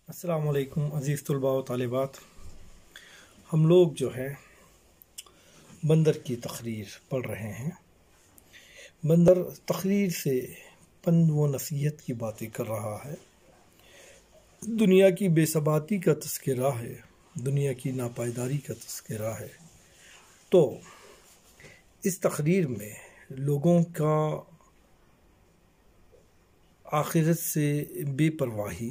السلام علیکم عزیز طلباء و طالبات. ہم لوگ جو ہے بندر کی تقریر پڑھ رہے ہیں. بندر تقریر سے پند و نصیحت کی باتیں کر رہا ہے. دنیا کی بے ثباتی کا تذکرہ ہے، دنیا کی ناپائیداری کا تذکرہ ہے. تو اس تقریر میں لوگوں کا آخرت سے بے پرواہی،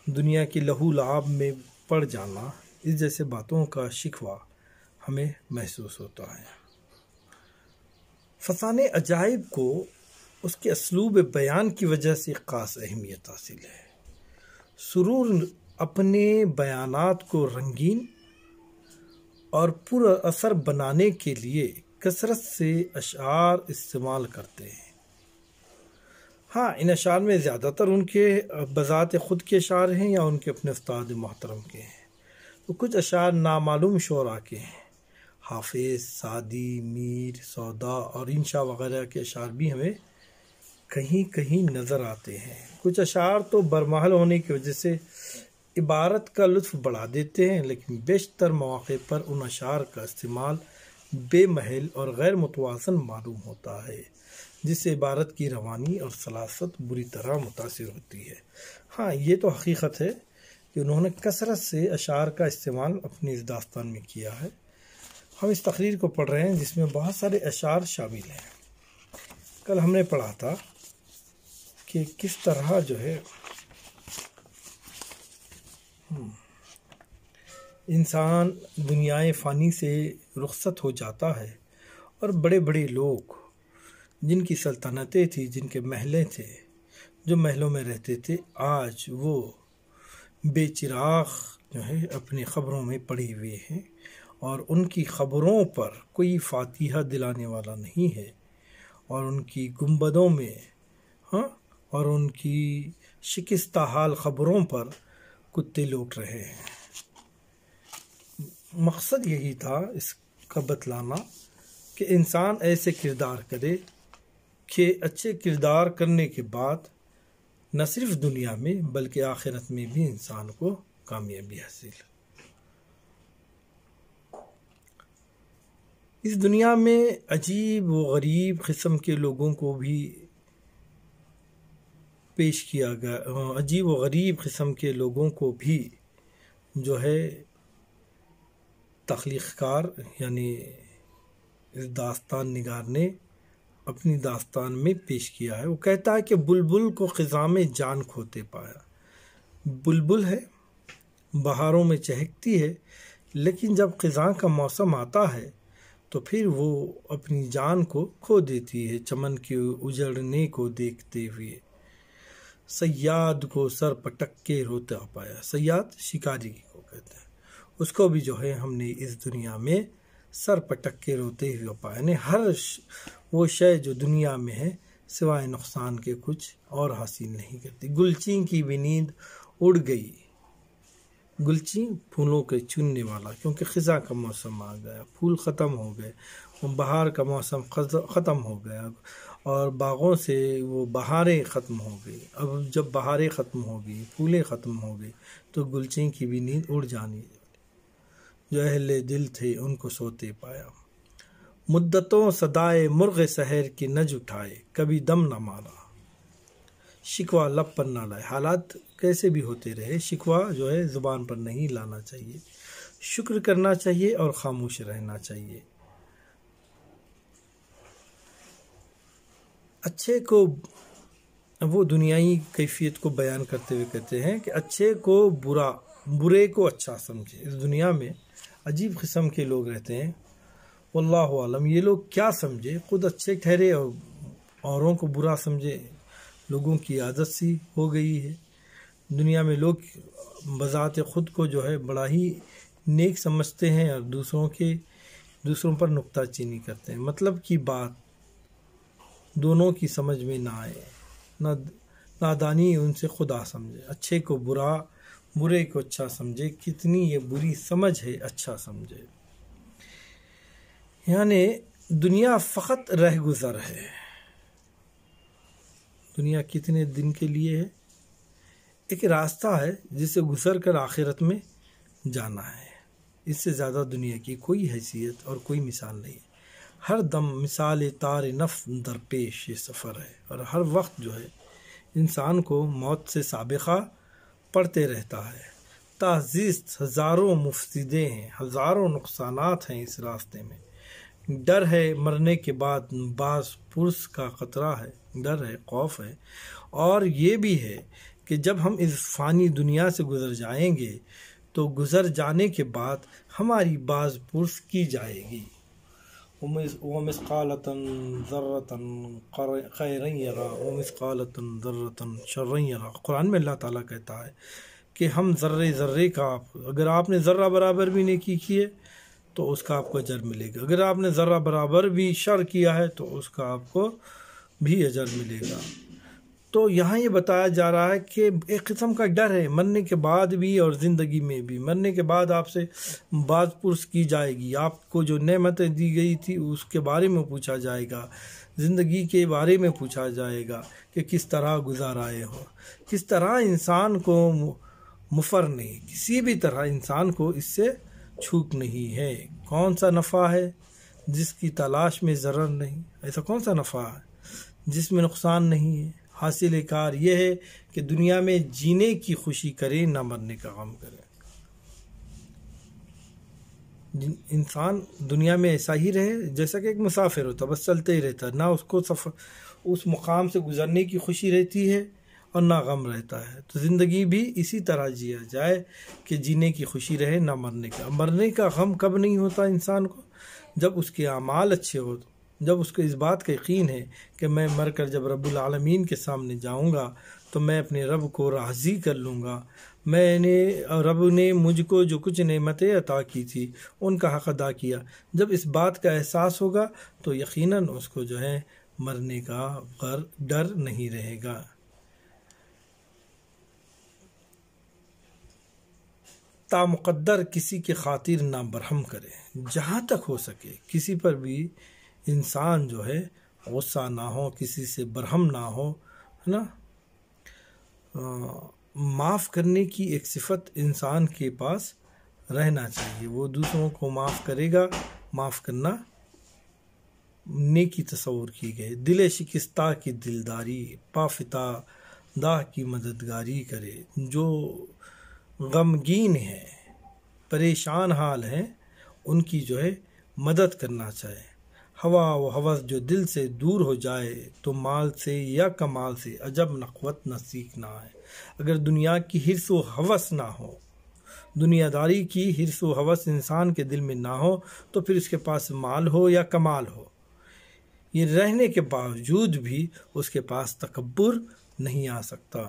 دنیا کی لہو لعاب میں پڑ جانا، اس جیسے باتوں کا شکوہ ہمیں محسوس ہوتا ہے. فسانِ عجائب کو اس کے اسلوب بیان کی وجہ سے خاص اہمیت حاصل ہے. سرور اپنے بیانات کو رنگین اور پر اثر بنانے کے لیے کثرت سے اشعار استعمال کرتے ہیں. ہاں، ان اشعار میں زیادہ تر ان کے بذات خود کے اشعار ہیں یا ان کے اپنے استاد محترم کے ہیں. تو کچھ اشعار نامعلوم شعراء کے ہیں. حافظ، سعدی، میر، سودا اور انشا وغیرہ کے اشعار بھی ہمیں کہیں کہیں نظر آتے ہیں. کچھ اشعار تو برمحل ہونے کی وجہ سے عبارت کا لطف بڑھا دیتے ہیں، لیکن بیشتر مواقع پر ان اشعار کا استعمال بے محل اور غیر متوازن معلوم ہوتا ہے، جس سے عبارت کی روانی اور سلاست بری طرح متاثر ہوتی ہے. ہاں، یہ تو حقیقت ہے کہ انہوں نے کثرت سے اشعار کا استعمال اپنی اس داستان میں کیا ہے. ہم اس تقریر کو پڑھ رہے ہیں جس میں بہت سارے اشعار شامل ہیں. کل ہم نے پڑھا تھا کہ کس طرح جو ہے انسان دنیائے فانی سے رخصت ہو جاتا ہے اور بڑے بڑے لوگ جن کی سلطنتیں تھیں، جن کے محلیں تھے، جو محلوں میں رہتے تھے، آج وہ بے چراغ جو ہے اپنی خبروں میں پڑے ہوئے ہیں اور ان کی خبروں پر کوئی فاتحہ دلانے والا نہیں ہے، اور ان کی گنبدوں میں اور ان کی شکستہ حال خبروں پر کتے لوٹ رہے ہیں. مقصد یہی تھا اس کا بتلانا کہ انسان ایسے کردار کرے کہ اچھے کردار کرنے کے بعد نہ صرف دنیا میں بلکہ آخرت میں بھی انسان کو کامیابی حاصل. اس دنیا میں عجیب و غریب قسم کے لوگوں کو بھی پیش کیا گیا، عجیب و غریب قسم کے لوگوں کو بھی جو ہے تخلیق کار یعنی اس داستان نگار نے اپنی داستان میں پیش کیا ہے. وہ کہتا ہے کہ بلبل کو خزاں میں جان کھوتے پایا. بلبل ہے، بہاروں میں چہکتی ہے، لیکن جب خزاں کا موسم آتا ہے تو پھر وہ اپنی جان کو کھو دیتی ہے چمن کے اجڑنے کو دیکھتے ہوئے. صیاد کو سر پٹک کے روتا پایا. صیاد شکاری کو کہتے ہیں. اس کو بھی جو ہے ہم نے اس دنیا میں سر پٹک کے روتے ہوئے پایا. یعنی ہر وہ شے جو دنیا میں ہے سوائے نقصان کے کچھ اور حاصل نہیں کرتی. گلچین کی بھی نیند اڑ گئی. گلچین پھولوں کے چننے والا، کیونکہ خزاں کا موسم آ گیا، پھول ختم ہو گئے، بہار کا موسم ختم ہو گیا اور باغوں سے وہ بہاریں ختم ہو گئی. اب جب بہاریں ختم ہو گئی، پھولیں ختم ہو گئی، تو گلچین کی بھی نیند اڑ جانی. جو اہل دل تھے ان کو سوتے پایا. مدتوں صدائے مرغ سحر کی نج اٹھائے، کبھی دم نہ مارا. شکوہ لب پر نہ لائے. حالات کیسے بھی ہوتے رہے، شکوہ جو ہے زبان پر نہیں لانا چاہیے. شکر کرنا چاہیے اور خاموش رہنا چاہیے. اچھے کو وہ دنیائی کیفیت کو بیان کرتے ہوئے کہتے ہیں کہ اچھے کو برا، برے کو اچھا سمجھے. اس دنیا میں عجیب قسم کے لوگ رہتے ہیں، واللہ عالم یہ لوگ کیا سمجھے، خود اچھے ٹھہرے اور اوروں کو برا سمجھے. لوگوں کی عادت سی ہو گئی ہے. دنیا میں لوگ بذات خود کو جو ہے بڑا ہی نیک سمجھتے ہیں اور دوسروں پر نکتہ چینی کرتے ہیں. مطلب کی بات دونوں کی سمجھ میں نہ آئے، نادانی ان سے خدا سمجھے. اچھے کو برا، برے کو اچھا سمجھے. کتنی یہ بری سمجھ ہے اچھا سمجھے. یعنی دنیا فقط رہ گزر ہے. دنیا کتنے دن کے لیے ہے؟ ایک راستہ ہے جسے گزر کر آخرت میں جانا ہے، اس سے زیادہ دنیا کی کوئی حیثیت اور کوئی مثال نہیں ہے۔ ہر دم مثال تار نف درپیش یہ سفر ہے، اور ہر وقت جو ہے انسان کو موت سے سابقہ پڑھتے رہتا ہے۔ تازیست ہزاروں مفسدے ہیں، ہزاروں نقصانات ہیں اس راستے میں۔ ڈر ہے مرنے کے بعد باز پرس کا خطرہ ہے، ڈر ہے، خوف ہے، اور یہ بھی ہے کہ جب ہم اس فانی دنیا سے گزر جائیں گے تو گزر جانے کے بعد ہماری باز پرس کی جائے گی۔ وَمِثْقَالَةً ذَرَّةً خَيْرًا يَرَىٰ وَمِثْقَالَةً ذَرَّةً شَرًّا يَرَىٰ۔ قرآن میں اللہ تعالیٰ کہتا ہے کہ ہم ذرے کا، اگر آپ نے ذرہ برابر بھی نیکی کی ہے تو اس کا آپ کو اجر ملے گا، اگر آپ نے ذرہ برابر بھی شر کیا ہے تو اس کا آپ کو بھی اجر ملے گا۔ تو یہاں یہ بتایا جا رہا ہے کہ ایک قسم کا ڈر ہے مرنے کے بعد بھی اور زندگی میں بھی۔ مرنے کے بعد آپ سے باز پرس کی جائے گی، آپ کو جو نعمتیں دی گئی تھی اس کے بارے میں پوچھا جائے گا، زندگی کے بارے میں پوچھا جائے گا کہ کس طرح گزارائے ہو، کس طرح انسان کو مفر نہیں، کسی بھی طرح انسان کو اس سے چھوٹ نہیں ہے۔ کون سا نفع ہے جس کی تلاش میں ضرر نہیں؟ ایسا کون سا نفع ہے جس میں نقصان نہیں ہے؟ حاصل کار یہ ہے کہ دنیا میں جینے کی خوشی کرے، نہ مرنے کا غم کرے۔ انسان دنیا میں ایسا ہی رہے جیسا کہ ایک مسافر ہوتا، بس چلتے ہی رہتا، نہ اس کو اس مقام سے گزرنے کی خوشی رہتی ہے اور نہ غم رہتا ہے۔ تو زندگی بھی اسی طرح جیا جائے کہ جینے کی خوشی رہے، نہ مرنے کا۔ مرنے کا غم کب نہیں ہوتا انسان کو؟ جب اس کے اعمال اچھے ہو، جب اس کو اس بات کا یقین ہے کہ میں مر کر جب رب العالمین کے سامنے جاؤں گا تو میں اپنے رب کو راضی کر لوں گا، رب نے مجھ کو جو کچھ نعمتیں عطا کی تھی ان کا حق ادا کیا۔ جب اس بات کا احساس ہوگا تو یقیناً اس کو جو ہے مرنے کا ڈر نہیں رہے گا۔ تا مقدر کسی کی خاطر نہ برہم کرے، جہاں تک ہو سکے کسی پر بھی انسان جو ہے غصہ نہ ہو، کسی سے برہم نہ ہو، ہے نا۔ معاف کرنے کی ایک صفت انسان کے پاس رہنا چاہیے، وہ دوسروں کو معاف کرے گا۔ معاف کرنا نیکی تصور کی گئے۔ دل شکستہ کی دلداری، پافتہ داہ کی مددگاری کرے۔ جو غمگین ہیں، پریشان حال ہیں، ان کی جو ہے مدد کرنا چاہے۔ ہوا و ہوس جو دل سے دور ہو جائے تو مال سے یا کمال سے عجب نخوت نہ سیکھنا ہے۔ اگر دنیا کی حرص و ہوس نہ ہو، دنیا داری کی حرص و ہوس انسان کے دل میں نہ ہو تو پھر اس کے پاس مال ہو یا کمال ہو، یہ رہنے کے باوجود بھی اس کے پاس تکبر نہیں آ سکتا۔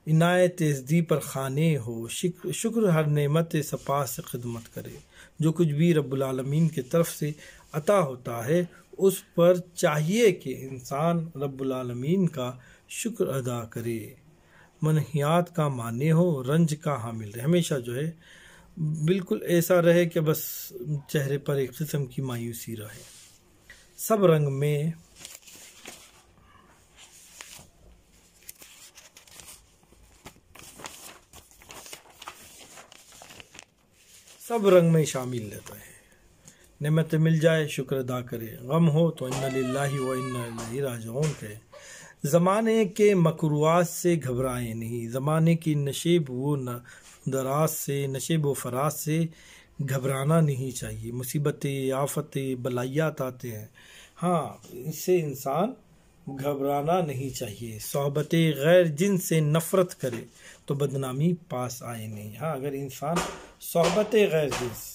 عنایت ازدی پر خانے ہو، شکر ہر نعمت سپاس سے خدمت کرے۔ جو کچھ بھی رب العالمین کی طرف سے عطا ہوتا ہے اس پر چاہیے کہ انسان رب العالمین کا شکر ادا کرے، منحیات کا مانے ہو، رنج کا حامل رہے۔ ہمیشہ جو ہے بالکل ایسا رہے کہ بس چہرے پر ایک قسم کی مایوسی رہے۔ سب رنگ میں شامل رہتا ہے۔ نعمت مل جائے شکر ادا کرے، غم ہو تو انا للہ و انا الیہ راجعون کہے۔ زمانے کے مکروہات سے گھبرائے نہیں، زمانے کی نشیب و دراز سے، نشیب و فراز سے گھبرانا نہیں چاہیے۔ مصیبتیں، آفتیں، بلائیات آتے ہیں، ہاں اس سے انسان گھبرانا نہیں چاہیے۔ صحبت غیر جن سے نفرت کرے تو بدنامی پاس آئے نہیں۔ ہاں اگر انسان صحبت غیر جنس،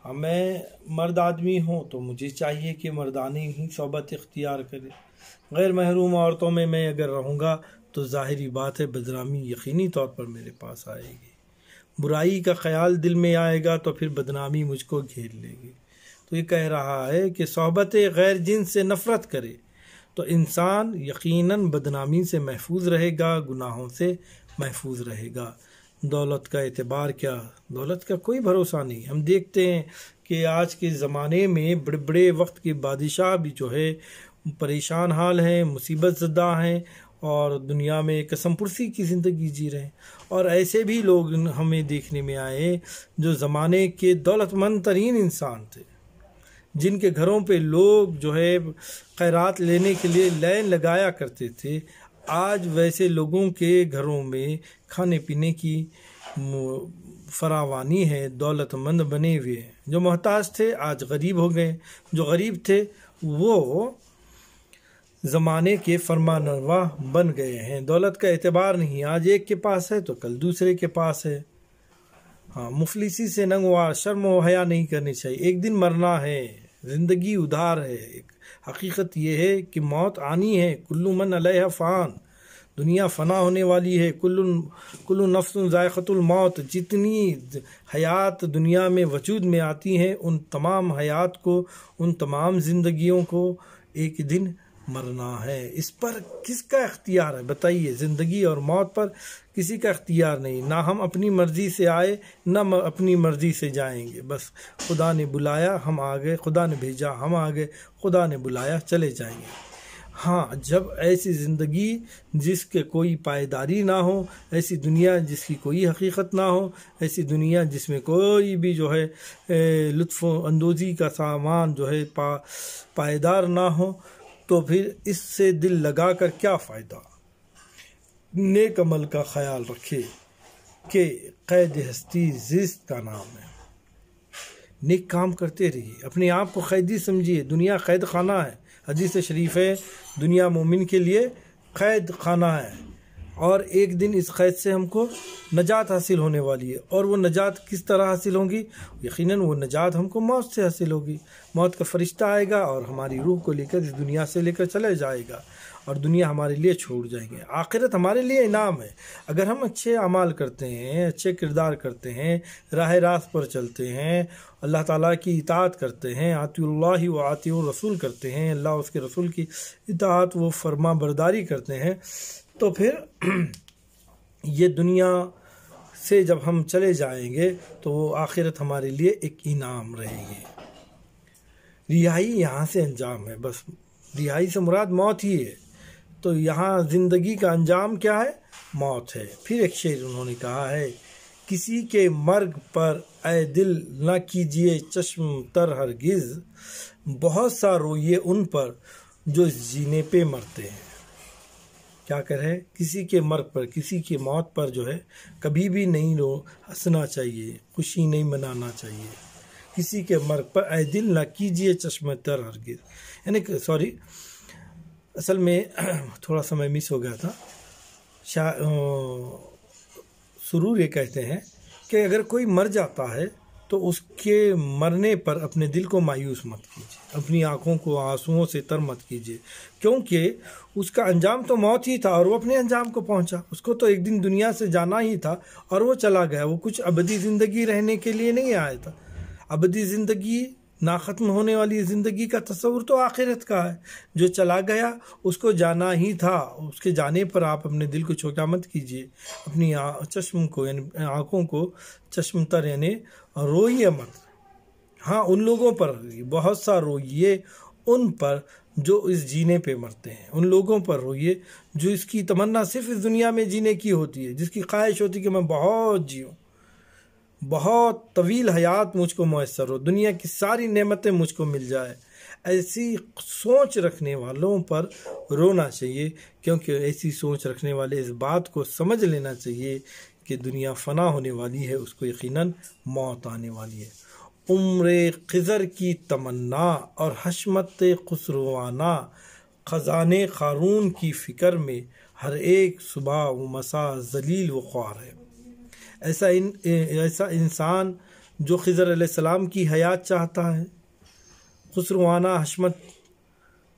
میں مرد آدمی ہوں تو مجھے چاہیے کہ مردانی ہی صحبت اختیار کرے۔ غیر محروم عورتوں میں اگر رہوں گا تو ظاہری بات ہے بدنامی یقینی طور پر میرے پاس آئے گی۔ برائی کا خیال دل میں آئے گا تو پھر بدنامی مجھ کو گھیر لے گی۔ تو یہ کہہ رہا ہے کہ صحبت غیر جنس سے نفرت کرے تو انسان یقیناً بدنامی سے محفوظ رہے گا، گناہوں سے محفوظ رہے گا۔ دولت کا اعتبار کیا؟ دولت کا کوئی بھروسہ نہیں۔ ہم دیکھتے ہیں کہ آج کے زمانے میں بڑے بڑے وقت کے بادشاہ بھی جو ہے پریشان حال ہیں، مصیبت زدہ ہیں، اور دنیا میں قسم پرسی کی زندگی جی رہے ہیں۔ اور ایسے بھی لوگ ہمیں دیکھنے میں آئے جو زمانے کے دولت مند ترین انسان تھے، جن کے گھروں پہ لوگ جو ہے خیرات لینے کے لیے لائن لگایا کرتے تھے، آج ویسے لوگوں کے گھروں میں کھانے پینے کی فراوانی ہے، دولت مند بنے ہوئے ہیں۔ جو محتاج تھے آج غریب ہو گئے، جو غریب تھے وہ زمانے کے فرمانروا بن گئے ہیں۔ دولت کا اعتبار نہیں، آج ایک کے پاس ہے تو کل دوسرے کے پاس ہے۔ ہاں، مفلسی سے ننگوار، شرم و حیا نہیں کرنی چاہیے۔ ایک دن مرنا ہے، زندگی ادھار ہے۔ ایک حقیقت یہ ہے کہ موت آنی ہے، کل من علیہ فان، دنیا فنا ہونے والی ہے، کل نفس ذائقۃ الموت۔ جتنی حیات دنیا میں وجود میں آتی ہیں، ان تمام حیات کو، ان تمام زندگیوں کو ایک دن مرنا ہے۔ اس پر کس کا اختیار ہے بتائیے؟ زندگی اور موت پر کسی کا اختیار نہیں، نہ ہم اپنی مرضی سے آئے نہ اپنی مرضی سے جائیں گے۔ بس خدا نے بلایا ہم آ گئے، خدا نے بھیجا ہم آ گئے، خدا نے بلایا چلے جائیں گے۔ ہاں، جب ایسی زندگی جس کے کوئی پائیداری نہ ہو، ایسی دنیا جس کی کوئی حقیقت نہ ہو، ایسی دنیا جس میں کوئی بھی جو ہے لطف و اندوزی کا سامان جو ہے پائیدار نہ ہو، تو پھر اس سے دل لگا کر کیا فائدہ؟ نیک عمل کا خیال رکھے کہ قید ہستی زیست کا نام ہے۔ نیک کام کرتے رہیے، اپنے آپ کو قیدی سمجھیے۔ دنیا قید خانہ ہے، حدیث شریف ہے، دنیا مومن کے لیے قید خانہ ہے، اور ایک دن اس قید سے ہم کو نجات حاصل ہونے والی ہے۔ اور وہ نجات کس طرح حاصل ہوگی؟ یقیناً وہ نجات ہم کو موت سے حاصل ہوگی۔ موت کا فرشتہ آئے گا اور ہماری روح کو لے کر اس دنیا سے لے کر چلے جائے گا، اور دنیا ہمارے لیے چھوڑ جائیں گے۔ آخرت ہمارے لیے انعام ہے۔ اگر ہم اچھے اعمال کرتے ہیں، اچھے کردار کرتے ہیں، راہ راست پر چلتے ہیں، اللہ تعالیٰ کی اطاعت کرتے ہیں، اطیعوا اللہ و اطیعوا الرسول کرتے ہیں، اللہ اس کے رسول کی اطاعت و فرما برداری کرتے ہیں، تو پھر یہ دنیا سے جب ہم چلے جائیں گے تو وہ آخرت ہمارے لیے ایک انعام رہے گی۔ رہائی یہاں سے انجام ہے، بس رہائی سے مراد موت ہی ہے۔ تو یہاں زندگی کا انجام کیا ہے؟ موت ہے۔ پھر ایک شعر انہوں نے کہا ہے، کسی کے مرگ پر اے دل نہ کیجئے چشم تر ہرگز، بہت سا روئیے ان پر جو جینے پہ مرتے ہیں۔ کیا کرے؟ کسی کے مرگ پر، کسی کی موت پر جو ہے کبھی بھی نہیں ہنسنا چاہیے، خوشی نہیں منانا چاہیے۔ کسی کے مرگ پر اے دل نہ کیجئے چشم تر ہرگز، یعنی سوری، اصل میں تھوڑا سا میں مس ہو گیا تھا۔ سرور یہ کہتے ہیں کہ اگر کوئی مر جاتا ہے تو اس کے مرنے پر اپنے دل کو مایوس مت کیجیے، اپنی آنکھوں کو آنسوؤں سے تر مت کیجیے، کیونکہ اس کا انجام تو موت ہی تھا اور وہ اپنے انجام کو پہنچا۔ اس کو تو ایک دن دنیا سے جانا ہی تھا اور وہ چلا گیا۔ وہ کچھ ابدی زندگی رہنے کے لیے نہیں آیا تھا۔ ابدی زندگی، نا ختم ہونے والی زندگی کا تصور تو آخرت کا ہے۔ جو چلا گیا اس کو جانا ہی تھا، اس کے جانے پر آپ اپنے دل کو چھوٹا مت کیجیے، اپنی چشم کو یعنی آنکھوں کو چشم تر یعنی روئیے مت۔ ہاں، ان لوگوں پر بہت سا روئیے ان پر جو اس جینے پہ مرتے ہیں، ان لوگوں پر روئیے جو اس کی تمنا صرف اس دنیا میں جینے کی ہوتی ہے، جس کی خواہش ہوتی ہے کہ میں بہت جیوں، بہت طویل حیات مجھ کو میسر ہو، دنیا کی ساری نعمتیں مجھ کو مل جائے۔ ایسی سوچ رکھنے والوں پر رونا چاہیے، کیونکہ ایسی سوچ رکھنے والے اس بات کو سمجھ لینا چاہیے کہ دنیا فنا ہونے والی ہے، اس کو یقیناً موت آنے والی ہے۔ عمر خضر کی تمنا اور حشمت خسروانہ، خزانے قارون کی فکر میں ہر ایک صبح و مسا ذلیل و خوار ہے۔ ایسا انسان جو خضر علیہ السلام کی حیات چاہتا ہے، خسروانہ حشمت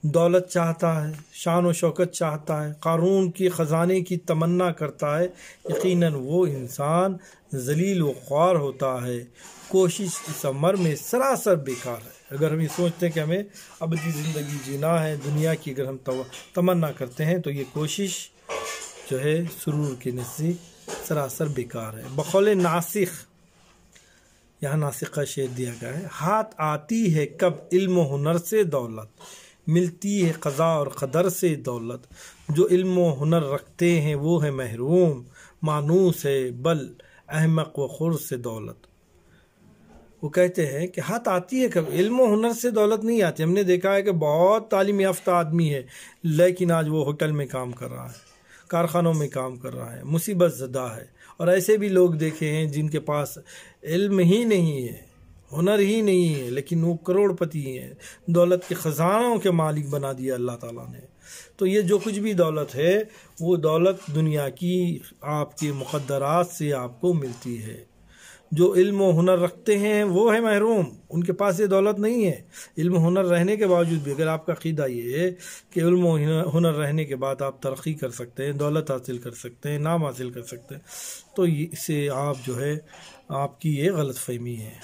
دولت چاہتا ہے، شان و شوکت چاہتا ہے، قارون کی خزانے کی تمنا کرتا ہے، یقیناً وہ انسان ذلیل و خوار ہوتا ہے۔ کوشش اس عمر میں سراسر بیکار ہے۔ اگر ہم یہ سوچتے ہیں کہ ہمیں ابدی زندگی جینا ہے، دنیا کی اگر ہم تمنا کرتے ہیں تو یہ کوشش جو ہے سرور کے نزدیک سراسر بیکار ہے۔ بقول ناسخ، یہاں ناسخ کا شعر دیا گیا ہے، ہاتھ آتی ہے کب علم و ہنر سے دولت، ملتی ہے قضا اور قدر سے دولت، جو علم و ہنر رکھتے ہیں وہ ہے محروم، مانوس ہے بل احمق و خر سے دولت۔ وہ کہتے ہیں کہ ہاتھ آتی ہے کبھی، علم و ہنر سے دولت نہیں آتی۔ ہم نے دیکھا ہے کہ بہت تعلیم یافتہ آدمی ہے لیکن آج وہ ہوٹل میں کام کر رہا ہے، کارخانوں میں کام کر رہا ہے، مصیبت زدہ ہے۔ اور ایسے بھی لوگ دیکھے ہیں جن کے پاس علم ہی نہیں ہے، ہنر ہی نہیں ہے، لیکن وہ کروڑ پتی ہیں، دولت کے خزانوں کے مالک بنا دیا اللہ تعالیٰ نے۔ تو یہ جو کچھ بھی دولت ہے وہ دولت دنیا کی آپ کے مقدرات سے آپ کو ملتی ہے۔ جو علم و ہنر رکھتے ہیں وہ ہے محروم، ان کے پاس یہ دولت نہیں ہے۔ علم و ہنر رہنے کے باوجود بھی اگر آپ کا عقیدہ یہ ہے کہ علم و ہنر رہنے کے بعد آپ ترقی کر سکتے ہیں، دولت حاصل کر سکتے ہیں، نام حاصل کر سکتے ہیں، تو اس سے آپ جو ہے آپ کی یہ غلط فہمی ہے۔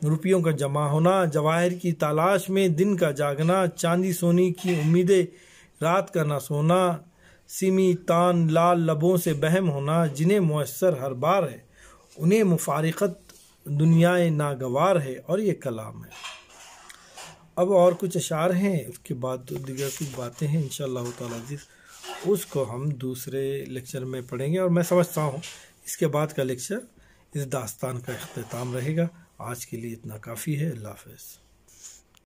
روپیوں کا جمع ہونا، جواہر کی تلاش میں دن کا جاگنا، چاندی سونے کی امیدیں رات کا نہ سونا، سیمی تان لال لبوں سے بہم ہونا، جنہیں میسر ہر بار ہے انہیں مفارقت دنیا ناگوار ہے، اور یہ کلام ہے۔ اب اور کچھ اشعار ہیں، اس کے بعد دیگر کچھ باتیں ہیں انشاءاللہ تعالیٰ عزیز، اس کو ہم دوسرے لیکچر میں پڑھیں گے، اور میں سمجھتا ہوں اس کے بعد کا لیکچر اس داستان کا اختتام رہے گا۔ آج کے لیے اتنا کافی ہے۔ اللہ حافظ۔